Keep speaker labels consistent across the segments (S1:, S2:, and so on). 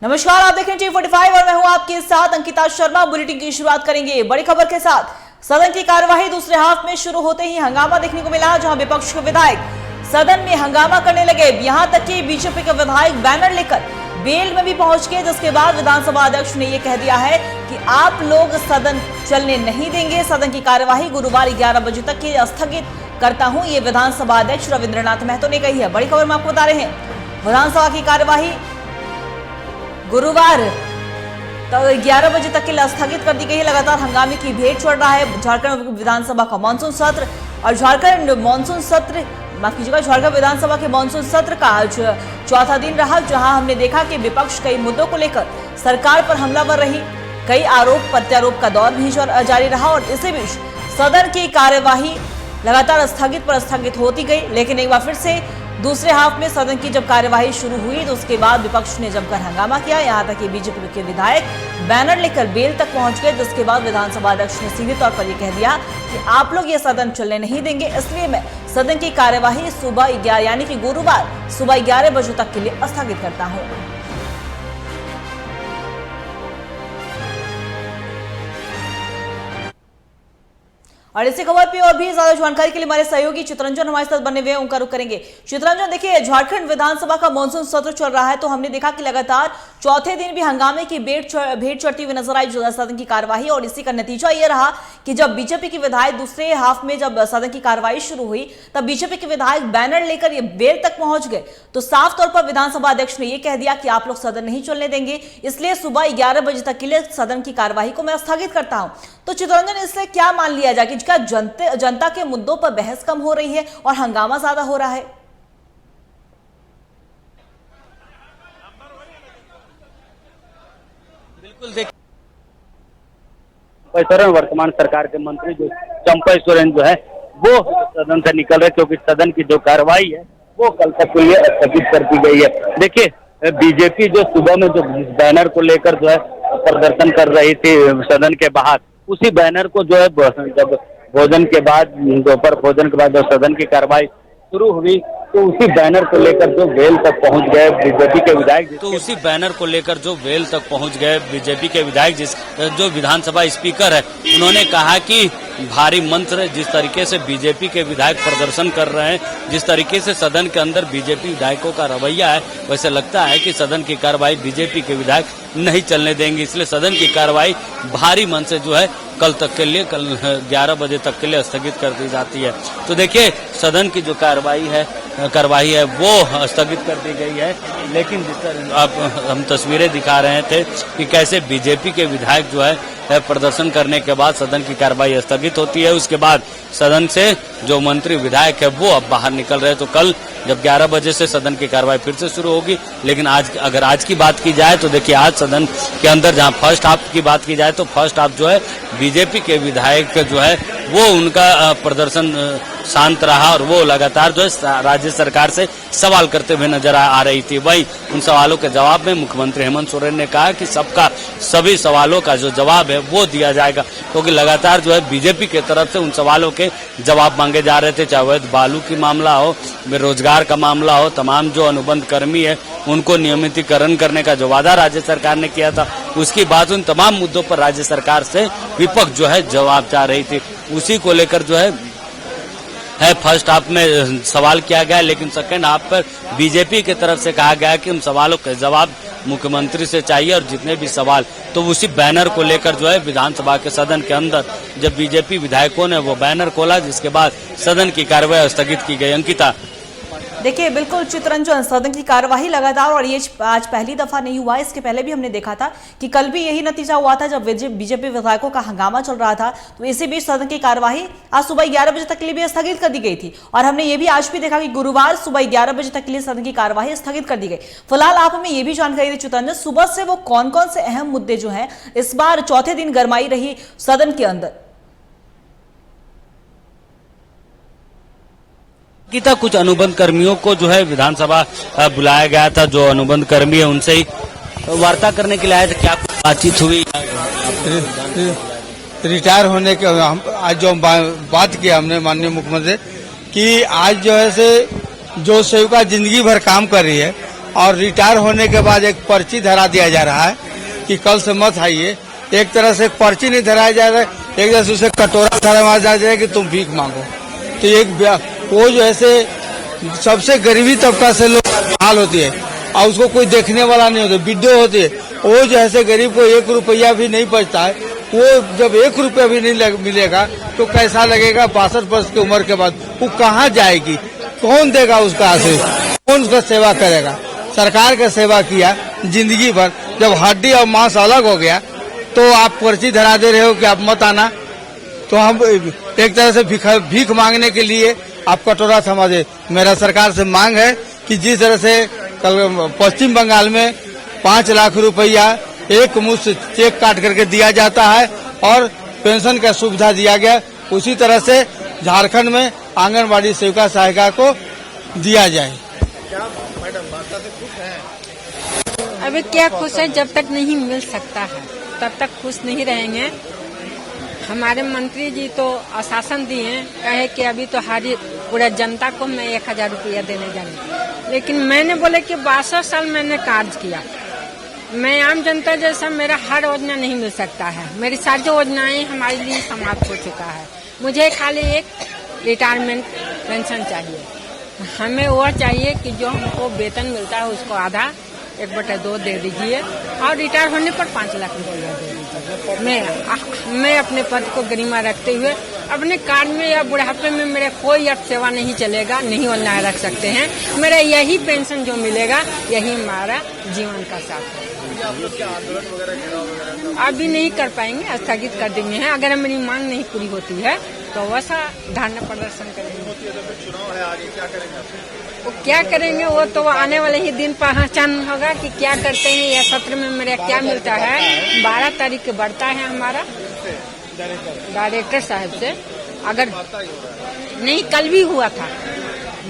S1: नमस्कार, आप देख रहे हैं T45 और मैं हूं आपके साथ अंकिता शर्मा। बुलेटिन की शुरुआत करेंगे बड़ी खबर के साथ। सदन की कार्यवाही दूसरे हाफ में शुरू होते ही हंगामा देखने को मिला, जहां विपक्ष के विधायक सदन में हंगामा करने लगे। यहां तक कि बीजेपी के विधायक बैनर लेकर बेल में भी पहुंच गए, जिसके बाद विधानसभा अध्यक्ष ने यह कह दिया है कि आप लोग सदन चलने नहीं देंगे। सदन की कार्यवाही गुरुवार 11 बजे तक के स्थगित करता हूं, ये विधानसभा अध्यक्ष रविंद्रनाथ महतो ने कही है। बड़ी खबर में आपको बता रहे हैं, विधानसभा की कार्यवाही गुरुवार 11 बजे तक के लिए स्थगित कर दी गई है। लगातार हंगामे की भेंट चढ़ रहा है झारखंड विधानसभा का मानसून सत्र और झारखंड विधानसभा के मानसून सत्र का आज चौथा दिन रहा, जहां हमने देखा कि विपक्ष कई मुद्दों को लेकर सरकार पर हमलावर रही। कई आरोप प्रत्यारोप का दौर भी जारी रहा और इसी बीच सदन की कार्यवाही लगातार स्थगित होती गई। लेकिन एक बार फिर से दूसरे हाफ में सदन की जब कार्यवाही शुरू हुई तो उसके बाद विपक्ष ने जमकर हंगामा किया। यहां तक कि बीजेपी के विधायक बैनर लेकर बेल तक पहुंच गए, जिसके बाद विधानसभा अध्यक्ष ने सीधे तौर पर यह कह दिया कि आप लोग ये सदन चलने नहीं देंगे, इसलिए मैं सदन की कार्यवाही सुबह 11 यानी कि गुरुवार सुबह 11 बजे तक के लिए स्थगित करता हूं। और इसी खबर पे और भी ज्यादा जानकारी के लिए हमारे सहयोगी चित्रंजन हमारे साथ बने हुए हैं, उनका रुख करेंगे। चित्रंजन, देखिए झारखंड विधानसभा का मानसून सत्र चल रहा है, तो हमने देखा कि लगातार चौथे दिन भी हंगामे की भेंट चढ़ती हुई नजर आई सदन की कार्यवाही। और इसी का नतीजा ये रहा कि जब बीजेपी के विधायक दूसरे हाफ में जब सदन की कार्यवाही शुरू हुई, तब बीजेपी के विधायक बैनर लेकर ये बेल तक पहुंच गए। तो साफ तौर पर विधानसभा अध्यक्ष ने यह कह दिया कि आप लोग सदन नहीं चलने देंगे, इसलिए सुबह 11 बजे तक के लिए सदन की कार्यवाही को मैं स्थगित करता हूं। तो चित्रंजन, इससे क्या मान लिया जाए कि जनता के मुद्दों पर बहस कम हो रही है और हंगामा ज्यादा हो रहा है?
S2: बिल्कुल, देखिए वर्तमान सरकार के मंत्री जो चंपा सोरेन जो है वो सदन से निकल रहे, क्योंकि सदन की जो कार्रवाई है वो कल तक के लिए स्थगित कर दी गई है। देखिए, बीजेपी जो सुबह में जो बैनर को लेकर जो है प्रदर्शन कर रही थी सदन के बाहर, उसी बैनर को जो है जब भोजन के बाद दोपहर भोजन के बाद जब सदन की कार्रवाई शुरू हुई तो उसी बैनर को लेकर जो वेल तक पहुंच गए बीजेपी के विधायक जो विधानसभा स्पीकर है, उन्होंने कहा कि भारी मंत्र जिस तरीके से बीजेपी के विधायक प्रदर्शन कर रहे हैं, जिस तरीके से सदन के अंदर बीजेपी विधायकों का रवैया है, वैसे लगता है कि सदन की कार्रवाई बीजेपी के विधायक नहीं चलने देंगे। इसलिए सदन की कार्रवाई भारी मन से जो है कल 11 बजे तक के लिए स्थगित कर दी जाती है। तो देखिए, सदन की जो कार्रवाई है वो स्थगित कर दी गई है। लेकिन जिस तरह आप हम तस्वीरें दिखा रहे थे कि कैसे बीजेपी के विधायक जो है प्रदर्शन करने के बाद सदन की कार्रवाई स्थगित होती है। उसके बाद सदन से जो मंत्री विधायक है वो अब बाहर निकल रहे हैं। तो कल जब 11 बजे से सदन की कार्रवाई फिर से शुरू होगी। लेकिन आज की बात की जाए तो देखिए, आज सदन के अंदर जहां फर्स्ट हाफ की बात की जाए तो फर्स्ट हाफ जो है बीजेपी के विधायक जो है वो उनका प्रदर्शन शांत रहा और वो लगातार जो है राज्य सरकार से सवाल करते हुए नजर आ रही थी। वही उन सवालों के जवाब में मुख्यमंत्री हेमंत सोरेन ने कहा कि सभी सवालों का जो जवाब है वो दिया जाएगा, क्योंकि लगातार जो है बीजेपी के तरफ से उन सवालों के जवाब मांगे जा रहे थे, चाहे वह बालू की मामला हो, बेरोजगार का मामला हो, तमाम जो अनुबंध कर्मी है उनको नियमितीकरण करने का जो वादा राज्य सरकार ने किया था, उसकी बात उन तमाम मुद्दों पर राज्य सरकार से विपक्ष जो है जवाब चाह रही थी। उसी को लेकर जो है फर्स्ट हाफ में सवाल किया गया, लेकिन सेकंड हाफ पर बीजेपी की तरफ से कहा गया कि उन सवालों के जवाब मुख्यमंत्री से चाहिए और जितने भी सवाल, तो उसी बैनर को लेकर जो है विधानसभा के सदन के अंदर जब बीजेपी विधायकों ने वो बैनर खोला, जिसके बाद सदन की कार्रवाई स्थगित की गई। अंकिता,
S1: देखिए, बिल्कुल चित्रंजन, सदन की कार्यवाही लगातार, और ये आज पहली दफा नहीं हुआ, इसके पहले भी हमने देखा था कि कल भी यही नतीजा हुआ था जब बीजेपी विधायकों का हंगामा चल रहा था। तो इसी बीच सदन की कार्यवाही आज सुबह 11 बजे तक के लिए भी स्थगित कर दी गई थी। और हमने ये भी आज भी देखा कि गुरुवार सुबह 11 बजे तक के लिए सदन की कार्यवाही स्थगित कर दी गई। फिलहाल आप हमें ये भी जानकारी दी चित्रंजन, सुबह से वो कौन कौन से अहम मुद्दे जो है इस बार चौथे दिन गरमाई रही सदन के अंदर?
S2: गीता, कुछ अनुबंध कर्मियों को जो है विधानसभा बुलाया गया था, जो अनुबंध कर्मी है उनसे ही वार्ता करने के लिए आए थे। क्या बातचीत हुई?
S3: रिटायर होने के हम आज जो बात किया हमने माननीय मुख्यमंत्री कि आज जो है से जो सेविका जिंदगी भर काम कर रही है और रिटायर होने के बाद एक पर्ची धरा दिया जा रहा है कि कल से मत आइए। एक तरह से एक पर्ची नहीं धराया जा रहा है, एक तरह से उसे कटोरा धरा जा रहा है कि तुम भीख मांगो। तो एक वो जो ऐसे सबसे गरीबी तबका से लोग हाल होती है और उसको कोई देखने वाला नहीं होता, विडो होती है, वो जो ऐसे गरीब को 1 रुपया भी नहीं बचता है, वो जब 1 रुपया भी नहीं मिलेगा तो कैसा लगेगा 62 वर्ष की उम्र के बाद? वो कहाँ जाएगी? कौन देगा उसका आशीष? कौन उसका सेवा करेगा? सरकार का सेवा किया जिंदगी भर, जब हड्डी और मांस अलग हो गया तो आप पर्ची धरा दे रहे हो कि आप मत आना। तो हम एक तरह से भीख मांगने के लिए आप कटोरा थमा दे। मेरा सरकार से मांग है कि जिस तरह से कल पश्चिम बंगाल में 5 लाख रुपया एक मुश्त चेक काट करके दिया जाता है और पेंशन का सुविधा दिया गया, उसी तरह से झारखंड में आंगनबाड़ी सेविका सहायिका को दिया जाए।
S4: अभी क्या खुश है? जब तक नहीं मिल सकता है तब तक खुश नहीं रहेंगे। हमारे मंत्री जी तो आश्वासन दिए, कहे कि अभी तो हरी पूरा जनता को मैं 1000 रुपया देने जाऊंगी, लेकिन मैंने बोले कि 62 साल मैंने कार्य किया, मैं आम जनता जैसा मेरा हर योजना नहीं मिल सकता है। मेरी सारी योजनाएं हमारे लिए समाप्त हो चुका है। मुझे खाली एक रिटायरमेंट पेंशन चाहिए। हमें वो चाहिए कि जो हमको वेतन मिलता है उसको आधा 1/2 दे दीजिए और रिटायर होने पर 5 लाख रुपया दे दीजिए। मैं अपने पद को गरिमा रखते हुए अपने कार्य में या बुढ़ापे में मेरा कोई अब सेवा नहीं चलेगा, नहीं होना रख सकते हैं। मेरा यही पेंशन जो मिलेगा यही हमारा जीवन का साथ है। अभी नहीं कर पाएंगे, स्थगित कर देंगे हैं। अगर मेरी मांग नहीं पूरी होती है तो वैसा धरना प्रदर्शन करेंगे। वो क्या करेंगे वो तो आने वाले ही दिन पहचान होगा कि क्या करते हैं या सत्र में मेरा क्या मिलता है। 12 तारीख के बढ़ता है हमारा डायरेक्टर साहब से। अगर नहीं कल भी हुआ था,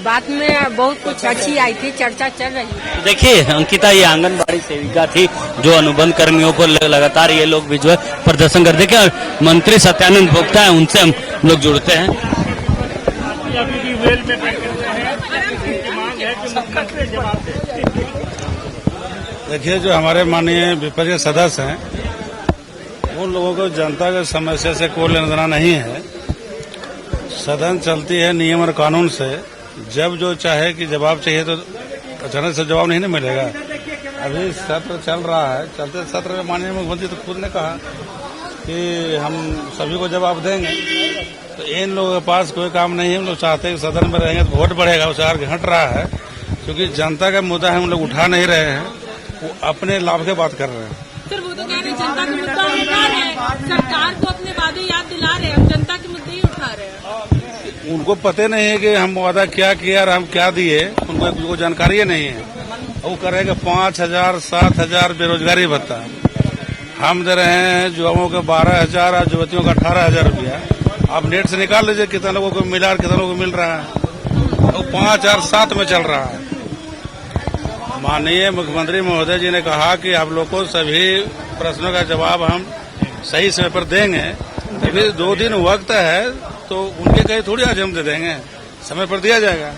S4: बात में बहुत कुछ अच्छी आई थी, चर्चा चल रही है।
S2: देखिए अंकिता, ये आंगनबाड़ी सेविका थी जो अनुबंध कर्मियों को लगातार ये लोग भी जो है प्रदर्शन कर देखे। और मंत्री सत्यानंद भोक्ता है, उनसे हम लोग जुड़ते हैं।
S5: देखिए, जो हमारे माननीय विपक्ष के सदस्य हैं उन लोगों को जनता की समस्या से कोई लेना देना नहीं है। सदन चलती है नियम और कानून से। जब जो चाहे कि जवाब चाहिए तो अचानक से जवाब नहीं मिलेगा। अभी सत्र चल रहा है, चलते सत्र में माननीय मुख्यमंत्री तो खुद ने कहा कि हम सभी को जवाब देंगे। तो इन लोगों के पास कोई काम नहीं है। हम लोग चाहते हैं कि सदन में रहेंगे तो वोट बढ़ेगा, उसे आगे हट रहा है क्योंकि जनता का मुद्दा है, हम लोग उठा नहीं रहे हैं, वो अपने लाभ की बात कर रहे हैं।
S6: सर वो तो कह रहे हैं जनता के मुद्दा उठा रहे हैं, सरकार को अपने वादे याद दिला रहे हैं, हम जनता के मुद्दे ही उठा रहे हैं।
S5: उनको पता नहीं है कि हम वादा क्या किया और हम क्या दिए, उनको जानकारी नहीं है। वो करेगा 5000 7000 बेरोजगारी भत्ता हम दे रहे हैं, युवाओं को 12000 और युवतियों का 18000 रुपया। आप नेट से निकाल लीजिए कितना लोगों को मिला और कितना लोगों को मिल रहा है। वो 5007 में चल रहा है। माननीय मुख्यमंत्री महोदय जी ने कहा कि आप लोग को सभी प्रश्नों का जवाब हम सही समय पर देंगे। अभी 2 दिन वक्त है तो उनके कहीं थोड़ी आज हम दे देंगे, समय पर दिया जाएगा।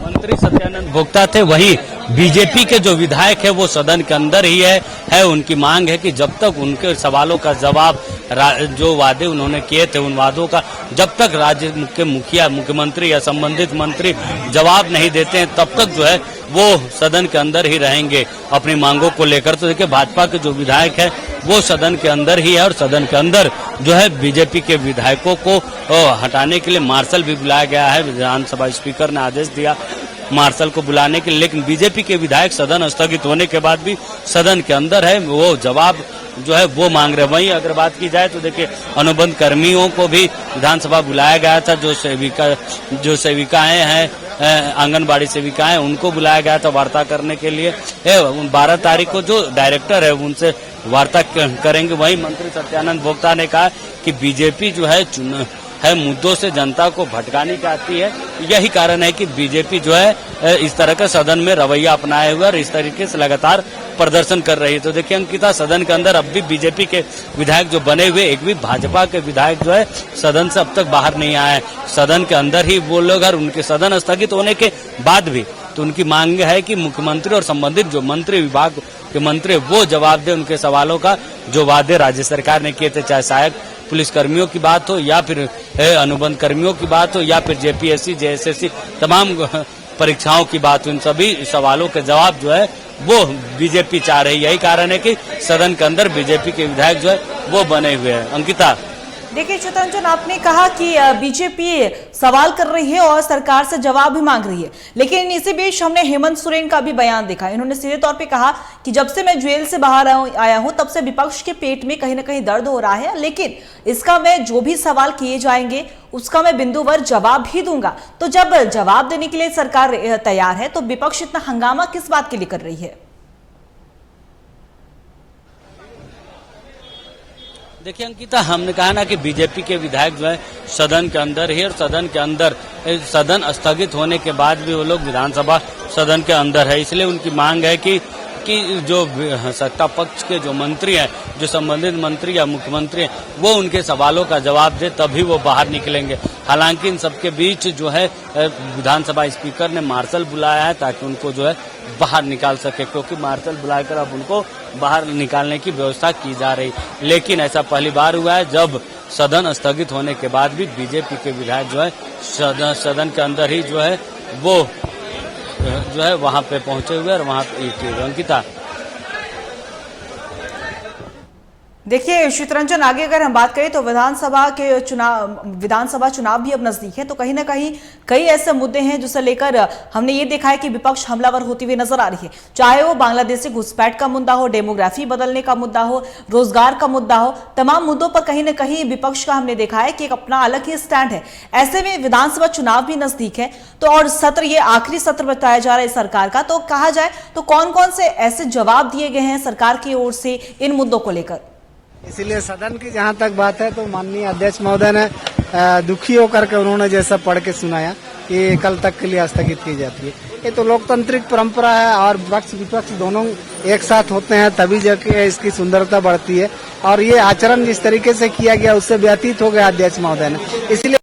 S2: मंत्री सत्यानंद भोक्ता थे। वही बीजेपी के जो विधायक है वो सदन के अंदर ही है। उनकी मांग है कि जब तक उनके सवालों का जवाब, जो वादे उन्होंने किए थे उन वादों का जब तक राज्य के मुखिया, मुख्यमंत्री या संबंधित मंत्री जवाब नहीं देते हैं तब तक जो है वो सदन के अंदर ही रहेंगे अपनी मांगों को लेकर। तो देखिए, भाजपा के जो विधायक है वो सदन के अंदर ही है और सदन के अंदर जो है बीजेपी के विधायकों को हटाने के लिए मार्शल भी बुलाया गया है। विधानसभा स्पीकर ने आदेश दिया मार्शल को बुलाने के लिए, लेकिन बीजेपी के विधायक सदन स्थगित होने के बाद भी सदन के अंदर है, वो जवाब जो है वो मांग रहे। वहीं अगर बात की जाए तो देखिए, अनुबंध कर्मियों को भी विधानसभा बुलाया गया था। जो सेविकाएं हैं, आंगनबाड़ी सेविकाएं, उनको बुलाया गया था वार्ता करने के लिए। 12 तारीख को जो डायरेक्टर है उनसे वार्ता करेंगे। वहीं मंत्री सत्यानंद भोक्ता ने कहा कि बीजेपी जो है मुद्दों से जनता को भटकाने की आती है। यही कारण है कि बीजेपी जो है इस तरह का सदन में रवैया अपनाए हुए और इस तरीके से लगातार प्रदर्शन कर रही है। तो देखिए अंकिता, सदन के अंदर अब भी बीजेपी के विधायक जो बने हुए, एक भी भाजपा के विधायक जो है सदन से अब तक बाहर नहीं आए। सदन के अंदर ही वो लोग, और उनके सदन स्थगित होने के बाद भी तो उनकी मांग है कि मुख्यमंत्री और संबंधित जो मंत्री विभाग के मंत्री वो जवाब दे उनके सवालों का, जो वादे राज्य सरकार ने किए थे, चाहे सहायक पुलिसकर्मियों की बात हो या फिर अनुबंध कर्मियों की बात हो या फिर जेपीएससी जेएसएससी तमाम परीक्षाओं की बात हो। इन सभी सवालों के जवाब जो है वो बीजेपी चाह रही है। यही कारण है कि सदन के अंदर बीजेपी के विधायक जो है वो बने हुए हैं। अंकिता,
S1: देखिए चितरंजन, आपने कहा कि बीजेपी सवाल कर रही है और सरकार से जवाब भी मांग रही है, लेकिन इसी बीच हमने हेमंत सोरेन का भी बयान देखा। इन्होंने सीधे तौर पे कहा कि जब से मैं जेल से बाहर आया हूं तब से विपक्ष के पेट में कहीं ना कहीं दर्द हो रहा है, लेकिन इसका मैं जो भी सवाल किए जाएंगे उसका मैं बिंदुवार जवाब भी दूंगा। तो जब जवाब देने के लिए सरकार तैयार है तो विपक्ष इतना हंगामा किस बात के लिए कर रही है?
S2: देखिए अंकिता, हमने कहा ना कि बीजेपी के विधायक जो है सदन के अंदर ही, और सदन के अंदर सदन स्थगित होने के बाद भी वो लोग विधानसभा सदन के अंदर है। इसलिए उनकी मांग है कि जो सत्ता पक्ष के जो मंत्री हैं, जो संबंधित मंत्री या मुख्यमंत्री हैं, वो उनके सवालों का जवाब दे, तभी वो बाहर निकलेंगे। हालांकि इन सबके बीच जो है विधानसभा स्पीकर ने मार्शल बुलाया है ताकि उनको जो है बाहर निकाल सके, क्योंकि मार्शल बुलाकर अब उनको बाहर निकालने की व्यवस्था की जा रही। लेकिन ऐसा पहली बार हुआ है जब सदन स्थगित होने के बाद भी बीजेपी के विधायक जो है सदन के अंदर ही जो है वो जो है वहां पे पहुंचे हुए और वहां पे। अंकिता,
S1: देखिए चितरंजन, आगे अगर हम बात करें तो विधानसभा चुनाव भी अब नजदीक है, तो कहीं ना कहीं कई ऐसे मुद्दे हैं जिसे लेकर हमने ये देखा है कि विपक्ष हमलावर होती हुई नजर आ रही है। चाहे वो बांग्लादेशी घुसपैठ का मुद्दा हो, डेमोग्राफी बदलने का मुद्दा हो, रोजगार का मुद्दा हो, तमाम मुद्दों पर कहीं ना कहीं विपक्ष का हमने देखा है कि एक अपना अलग ही स्टैंड है। ऐसे में विधानसभा चुनाव भी नजदीक है, तो और सत्र ये आखिरी सत्र बताया जा रहा है सरकार का, तो कहा जाए तो कौन कौन से ऐसे जवाब दिए गए हैं सरकार की ओर से इन मुद्दों को लेकर?
S7: इसलिए सदन की जहां तक बात है तो माननीय अध्यक्ष महोदय ने दुखी होकर के उन्होंने जैसा पढ़ के सुनाया कि कल तक के लिए स्थगित की जाती है। ये तो लोकतांत्रिक परंपरा है और पक्ष विपक्ष दोनों एक साथ होते हैं तभी जाके इसकी सुंदरता बढ़ती है। और ये आचरण जिस तरीके से किया गया उससे व्यतीत हो गया अध्यक्ष महोदय ने, इसलिए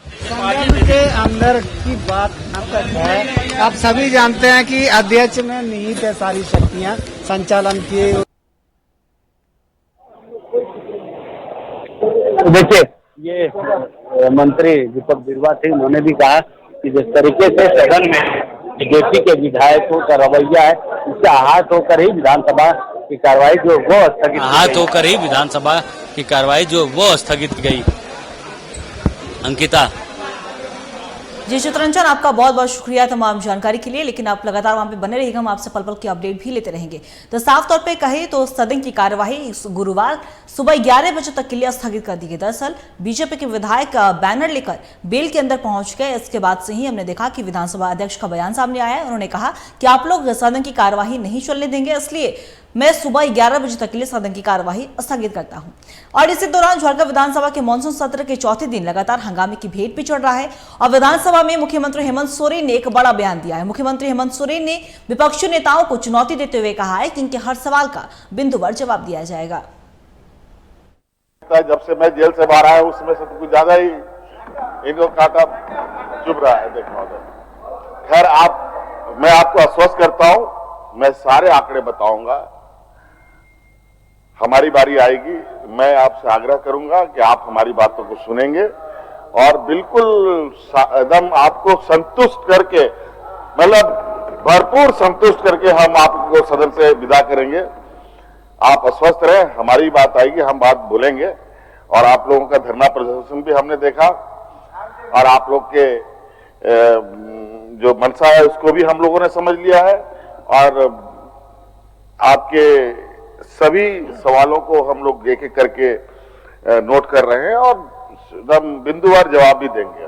S7: संसद के अंदर की बात तक है। आप सभी जानते हैं कि अध्यक्ष में निहित है सारी शक्तियां संचालन की।
S8: देखिए, ये मंत्री दीपक बिरुवा थे, उन्होंने भी कहा कि जिस तरीके से सदन में बीजेपी के विधायकों का रवैया है, उससे आहत होकर ही विधानसभा की कार्रवाई जो वो स्थगित
S2: की गई। अंकिता,
S1: जी चितरंजन, आपका बहुत बहुत शुक्रिया तमाम जानकारी के लिए, लेकिन आप लगातार वहां पे बने रहिएगा, हम आपसे पल पल की अपडेट भी लेते रहेंगे। तो साफ तौर पे कहे तो सदन की कार्यवाही गुरुवार सुबह 11 बजे तक के लिए स्थगित कर दी गई। दरअसल बीजेपी के विधायक बैनर लेकर बेल के अंदर पहुंच गए। इसके बाद से ही हमने देखा कि विधानसभा अध्यक्ष का बयान सामने आया है। उन्होंने कहा कि आप लोग सदन की कार्यवाही नहीं चलने देंगे, इसलिए मैं सुबह 11 बजे तक के लिए सदन की कार्यवाही स्थगित करता हूं। और इसी दौरान झारखंड विधानसभा के मानसून सत्र के चौथे दिन लगातार हंगामे की भेंट भी चढ़ रहा है और विधानसभा में मुख्यमंत्री हेमंत सोरेन ने एक बड़ा बयान दिया है। मुख्यमंत्री हेमंत सोरेन ने विपक्षी नेताओं को चुनौती देते हुए कहा है कि इनके हर सवाल का बिंदुवार जवाब दिया जाएगा।
S9: जब से मैं जेल से बाहर आया उसमें से तो कुछ ज्यादा ही इनको काटा चुभ रहा है। देखो खैर, मैं आपको आश्वस्त करता हूं, मैं सारे आंकड़े बताऊंगा। हमारी बारी आएगी, मैं आपसे आग्रह करूंगा कि आप हमारी बातों को सुनेंगे और बिल्कुल एकदम आपको संतुष्ट करके, मतलब भरपूर संतुष्ट करके हम आपको सदन से विदा करेंगे। आप आश्वस्त रहें, हमारी बात आएगी, हम बात बोलेंगे। और आप लोगों का धरना प्रदर्शन भी हमने देखा और आप लोग के जो मनसा है उसको भी हम लोगों ने समझ लिया है और आपके सभी सवालों को हम लोग एक एक करके नोट कर रहे हैं और एकदम बिंदुवार जवाब भी देंगे।